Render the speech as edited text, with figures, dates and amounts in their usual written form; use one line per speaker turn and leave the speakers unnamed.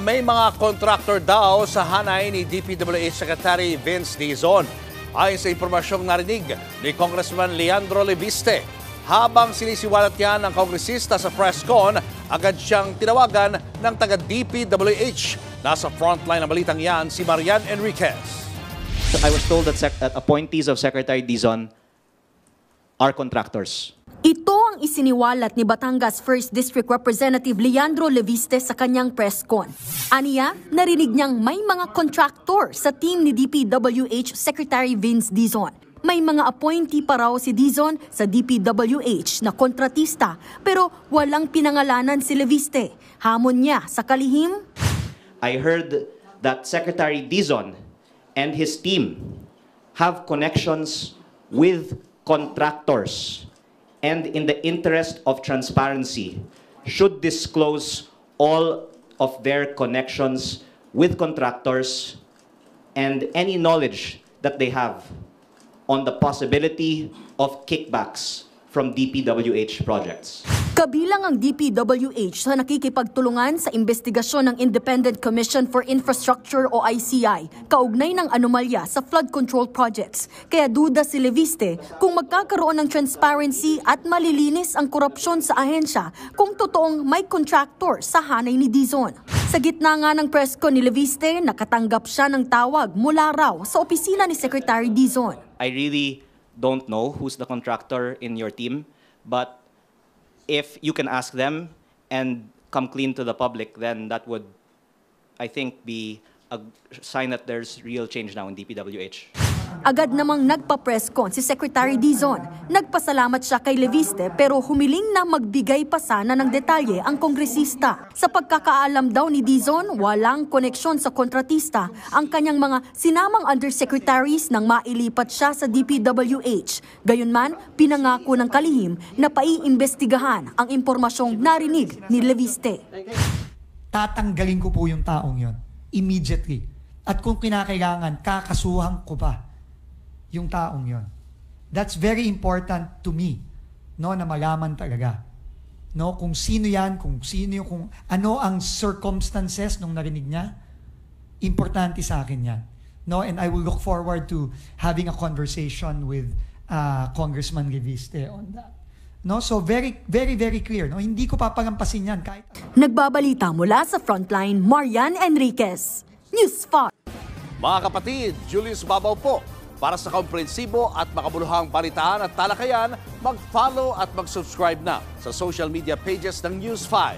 May mga contractor daw sa hanay ni DPWH Secretary Vince Dizon. Ayon sa impormasyong narinig ni Congressman Leandro Leviste, habang sinisiwalat niya ng kongresista sa presscon, agad siyang tinawagan ng taga-DPWH. Nasa frontline ng balitang yan si Marian Enriquez.
I was told that appointees of Secretary Dizon are contractors.
Ito ang isiniwalat ni Batangas 1st District Representative Leandro Leviste sa kanyang presscon. Aniya, narinig niyang may mga contractor sa team ni DPWH Secretary Vince Dizon. May mga appointee pa raw si Dizon sa DPWH na kontratista pero walang pinangalanan si Leviste. Hamon niya sa kalihim.
I heard that Secretary Dizon and his team have connections with contractors. And in the interest of transparency, should disclose all of their connections with contractors and any knowledge that they have on the possibility of kickbacks from DPWH projects.
Kabilang ang DPWH sa nakikipagtulungan sa investigasyon ng Independent Commission for Infrastructure o ICI kaugnay ng anomalya sa flood control projects. Kaya duda si Leviste kung magkakaroon ng transparency at malilinis ang korupsyon sa ahensya kung totoong may contractor sa hanay ni Dizon. Sa gitna nga ng presscon ni Leviste, nakatanggap siya ng tawag mula raw sa opisina ni Secretary Dizon.
I really don't know who's the contractor in your team, but if you can ask them and come clean to the public, then that would, I think, be a sign that there's real change now in DPWH.
Agad namang nagpa-presscon si Secretary Dizon. Nagpasalamat siya kay Leviste pero humiling na magbigay pa sana ng detalye ang kongresista. Sa pagkakaalam daw ni Dizon, walang koneksyon sa kontratista ang kanyang mga sinamang undersecretaries nang mailipat siya sa DPWH. Gayunman, pinangako ng kalihim na paiimbestigahan ang impormasyong narinig ni Leviste.
Tatanggalin ko po yung taong yon immediately. At kung kinakailangan, kakasuhan ko pa yung taong yon. That's very important to me, no, na malaman talaga. No, kung sino yan, kung ano ang circumstances nung narinig niya, importante sa akin yan. No, and I will look forward to having a conversation with Congressman Leviste on that. No, so very clear, no? Hindi ko papalampasin yan kahit.
Nagbabalita mula sa frontline, Marian Enriquez, News 5.
Mga kapatid, Julius Babaw po. Para sa komprehensibo at makabuluhang balitaan at talakayan, mag-follow at mag-subscribe na sa social media pages ng News 5.